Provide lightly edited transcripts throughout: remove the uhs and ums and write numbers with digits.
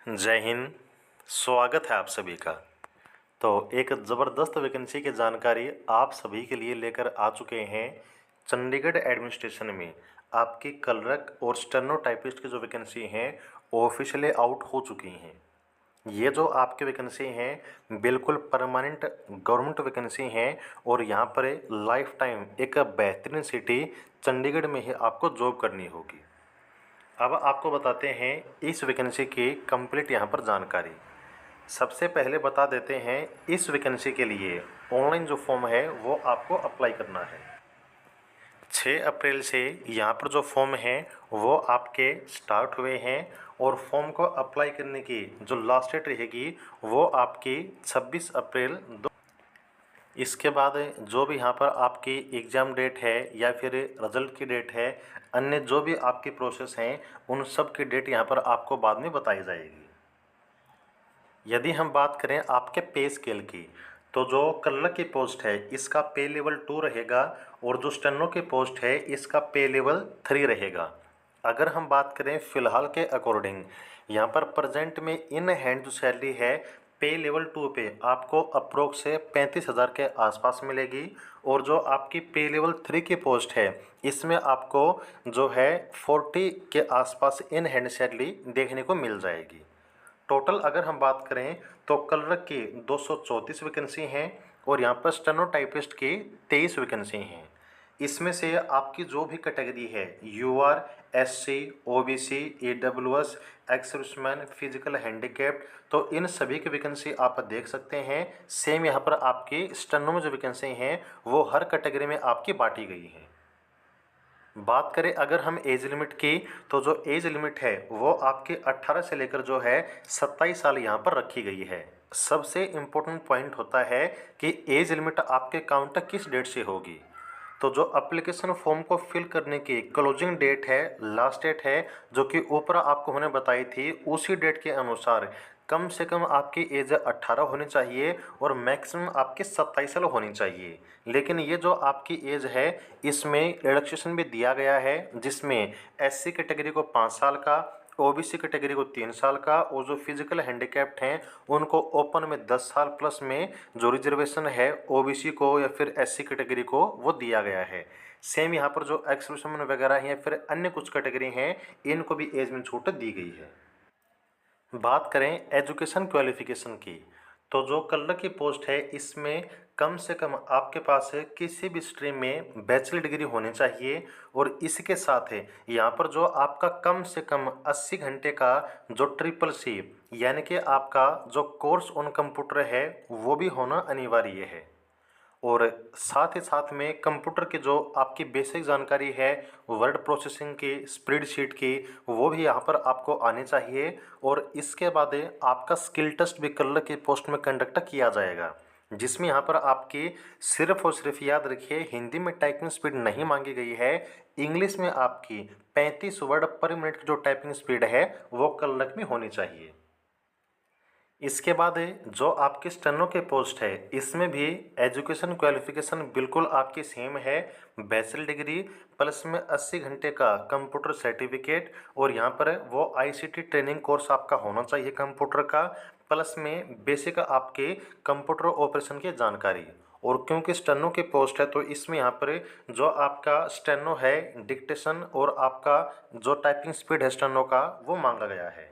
जय हिंद। स्वागत है आप सभी का। तो एक ज़बरदस्त वैकेंसी की जानकारी आप सभी के लिए लेकर आ चुके हैं। चंडीगढ़ एडमिनिस्ट्रेशन में आपकी क्लर्क और स्टेनोटाइपिस्ट की जो वैकेंसी हैं ऑफिशियली आउट हो चुकी हैं। ये जो आपकी वैकेंसी हैं बिल्कुल परमानेंट गवर्नमेंट वैकेंसी हैं और यहाँ पर लाइफ टाइम एक बेहतरीन सिटी चंडीगढ़ में ही आपको जॉब करनी होगी। अब आपको बताते हैं इस वैकेंसी की कंप्लीट यहाँ पर जानकारी। सबसे पहले बता देते हैं इस वैकेंसी के लिए ऑनलाइन जो फॉर्म है वो आपको अप्लाई करना है। 6 अप्रैल से यहाँ पर जो फॉर्म हैं वो आपके स्टार्ट हुए हैं और फॉर्म को अप्लाई करने की जो लास्ट डेट रहेगी वो आपकी 26 अप्रैल। इसके बाद जो भी यहाँ पर आपकी एग्ज़ाम डेट है या फिर रिजल्ट की डेट है, अन्य जो भी आपकी प्रोसेस हैं उन सब की डेट यहाँ पर आपको बाद में बताई जाएगी। यदि हम बात करें आपके पे स्केल की, तो जो क्लर्क की पोस्ट है इसका पे लेवल 2 रहेगा और जो स्टेनो की पोस्ट है इसका पे लेवल 3 रहेगा। अगर हम बात करें फ़िलहाल के अकॉर्डिंग, यहाँ पर प्रेजेंट में इन हैंड जो सैलरी है पे लेवल 2 पे आपको अप्रोक्स से 35,000 के आसपास मिलेगी और जो आपकी पे लेवल 3 की पोस्ट है इसमें आपको जो है 40 के आसपास इन हैंड सैलरी देखने को मिल जाएगी। टोटल अगर हम बात करें तो क्लर्क की 234 वैकेंसी हैं और यहाँ पर स्टेनोटाइपिस्ट की 23 वैकेंसी हैं। इसमें से आपकी जो भी कैटेगरी है UR, SC, OBC, EWS, ex serviceman, physical handicapped, तो इन सभी की वैकेंसी आप देख सकते हैं। सेम यहाँ पर आपकी स्टेनो में जो वैकेंसी हैं वो हर कैटेगरी में आपकी बांटी गई हैं। बात करें अगर हम एज लिमिट की, तो जो एज लिमिट है वो आपके 18 से लेकर जो है 27 साल यहाँ पर रखी गई है। सबसे इम्पोर्टेंट पॉइंट होता है कि एज लिमिट आपके काउंट किस डेट से होगी। तो जो एप्लीकेशन फॉर्म को फिल करने की क्लोजिंग डेट है, लास्ट डेट है, जो कि ऊपर आपको मैंने बताई थी, उसी डेट के अनुसार कम से कम आपकी एज 18 होनी चाहिए और मैक्सिमम आपकी 27 साल होनी चाहिए। लेकिन ये जो आपकी एज है इसमें रिलैक्सेशन भी दिया गया है, जिसमें एससी कैटेगरी को 5 साल का, ओबीसी कैटेगरी को 3 साल का और जो फिजिकल हैंडीकैप्ड हैं उनको ओपन में 10 साल प्लस में जो रिजर्वेशन है ओबीसी को या फिर एससी कैटेगरी को वो दिया गया है। सेम यहाँ पर जो एक्स सर्विसमैन वगैरह हैं या फिर अन्य कुछ कैटेगरी हैं इनको भी एज में छूट दी गई है। बात करें एजुकेशन क्वालिफिकेशन की, तो जो क्लर्क की पोस्ट है इसमें कम से कम आपके पास है किसी भी स्ट्रीम में बैचलर डिग्री होनी चाहिए और इसके साथ है यहाँ पर जो आपका कम से कम 80 घंटे का जो ट्रिपल सी यानी कि आपका जो कोर्स ऑन कंप्यूटर है वो भी होना अनिवार्य है। और साथ ही साथ में कंप्यूटर की जो आपकी बेसिक जानकारी है वर्ड प्रोसेसिंग की, स्प्रेडशीट की, वो भी यहाँ पर आपको आनी चाहिए। और इसके बाद आपका स्किल टेस्ट भी क्लर्क की पोस्ट में कंडक्ट किया जाएगा, जिसमें यहाँ पर आपकी सिर्फ और सिर्फ याद रखिए हिंदी में टाइपिंग स्पीड नहीं मांगी गई है, इंग्लिश में आपकी 35 वर्ड पर मिनट की जो टाइपिंग स्पीड है वो क्लर्क में होनी चाहिए। इसके बाद जो आपकी स्टेनो के पोस्ट है इसमें भी एजुकेशन क्वालिफिकेशन बिल्कुल आपकी सेम है, बैचलर डिग्री प्लस में 80 घंटे का कंप्यूटर सर्टिफिकेट और यहाँ पर वो आईसीटी ट्रेनिंग कोर्स आपका होना चाहिए कंप्यूटर का, प्लस में बेसिक आपके कंप्यूटर ऑपरेशन की जानकारी। और क्योंकि स्टेनो की पोस्ट है तो इसमें यहाँ पर जो आपका स्टेनो है डिक्टेशन और आपका जो टाइपिंग स्पीड है स्टेनो का वो मांगा गया है।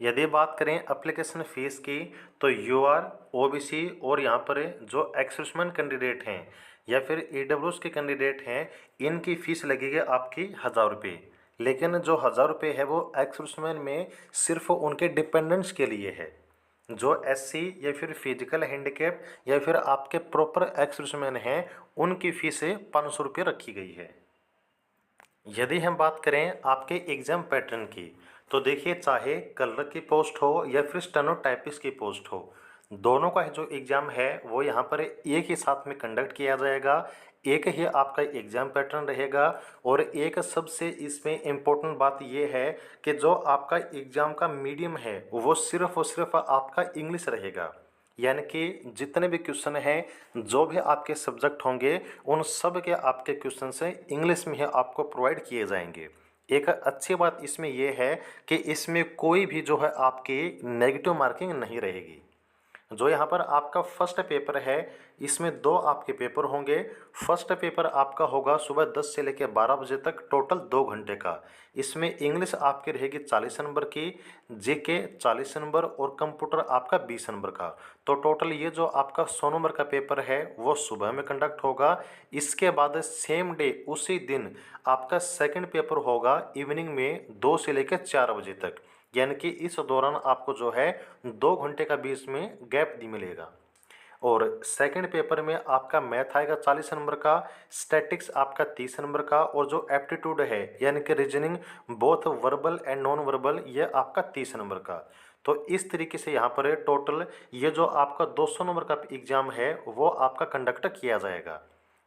यदि बात करें एप्लीकेशन फ़ीस की, तो यूआर, ओबीसी और यहाँ पर जो एक्स सर्विसमैन कैंडिडेट हैं या फिर ईडब्ल्यूएस के कैंडिडेट हैं इनकी फ़ीस लगेगी आपकी 1,000 रुपये। लेकिन जो 1,000 रुपये है वो एक्स सर्विसमैन में सिर्फ उनके डिपेंडेंट्स के लिए है। जो एससी या फिर फिजिकल हैंडीकैप या फिर आपके प्रॉपर एक्स सर्विसमैन हैं उनकी फ़ीस 500 रुपये रखी गई है। यदि हम बात करें आपके एग्ज़ाम पैटर्न की, तो देखिए चाहे क्लर्क की पोस्ट हो या फिर स्टेनोटाइपिस्ट की पोस्ट हो, दोनों का जो एग्ज़ाम है वो यहाँ पर एक ही साथ में कंडक्ट किया जाएगा। एक ही आपका एग्ज़ाम पैटर्न रहेगा और एक सबसे इसमें इम्पोर्टेंट बात ये है कि जो आपका एग्ज़ाम का मीडियम है वो सिर्फ और सिर्फ आपका इंग्लिश रहेगा। यानी कि जितने भी क्वेश्चन हैं जो भी आपके सब्जेक्ट होंगे उन सब के आपके क्वेश्चन से इंग्लिश में ही आपको प्रोवाइड किए जाएंगे। एक अच्छी बात इसमें ये है कि इसमें कोई भी जो है आपकी नेगेटिव मार्किंग नहीं रहेगी। जो यहाँ पर आपका फर्स्ट पेपर है, इसमें दो आपके पेपर होंगे। फर्स्ट पेपर आपका होगा सुबह 10 से लेकर 12 बजे तक, टोटल 2 घंटे का। इसमें इंग्लिश आपकी रहेगी 40 नंबर की, जीके 40 नंबर और कंप्यूटर आपका 20 नंबर का। तो टोटल ये जो आपका 100 नंबर का पेपर है वो सुबह में कंडक्ट होगा। इसके बाद सेम डे उसी दिन आपका सेकंड पेपर होगा इवनिंग में 2 से लेकर 4 बजे तक। यानी कि इस दौरान आपको जो है 2 घंटे का बीच में गैप दी मिलेगा। और सेकंड पेपर में आपका मैथ आएगा 40 नंबर का, स्टैटिक्स आपका 30 नंबर का, और जो एप्टीट्यूड है यानी कि reasoning both verbal and non verbal, ये आपका 30 नंबर का। तो इस तरीके से यहाँ पर टोटल ये जो आपका 200 नंबर का एग्ज़ाम है वो आपका कंडक्ट किया जाएगा।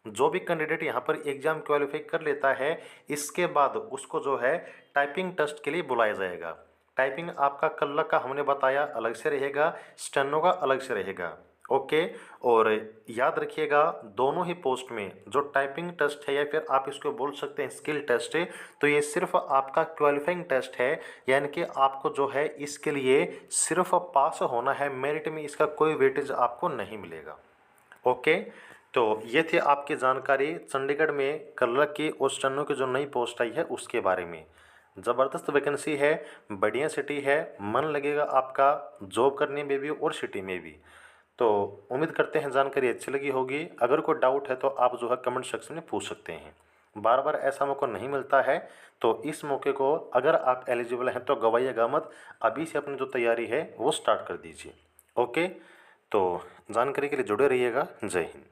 जो भी कैंडिडेट यहाँ पर एग्ज़ाम क्वालिफाई कर लेता है, इसके बाद उसको जो है टाइपिंग टेस्ट के लिए बुलाया जाएगा। टाइपिंग आपका कल का हमने बताया अलग से रहेगा, स्टेनो का अलग से रहेगा। ओके। और याद रखिएगा दोनों ही पोस्ट में जो टाइपिंग टेस्ट है या फिर आप इसको बोल सकते हैं स्किल टेस्ट है, तो ये सिर्फ आपका क्वालिफाइंग टेस्ट है। यानी कि आपको जो है इसके लिए सिर्फ पास होना है, मेरिट में इसका कोई वेटेज आपको नहीं मिलेगा। ओके। तो ये थी आपकी जानकारी चंडीगढ़ में क्लर्क की और स्टेनो की जो नई पोस्ट आई है उसके बारे में। ज़बरदस्त वैकेंसी है, बढ़िया सिटी है, मन लगेगा आपका जॉब करने में भी और सिटी में भी। तो उम्मीद करते हैं जानकारी अच्छी लगी होगी। अगर कोई डाउट है तो आप जो है कमेंट सेक्शन में पूछ सकते हैं। बार बार ऐसा मौका नहीं मिलता है, तो इस मौके को अगर आप एलिजिबल हैं तो गवाइएगा मत, अभी से अपनी जो तैयारी है वो स्टार्ट कर दीजिए। ओके। तो जानकारी के लिए जुड़े रहिएगा। जय हिंद।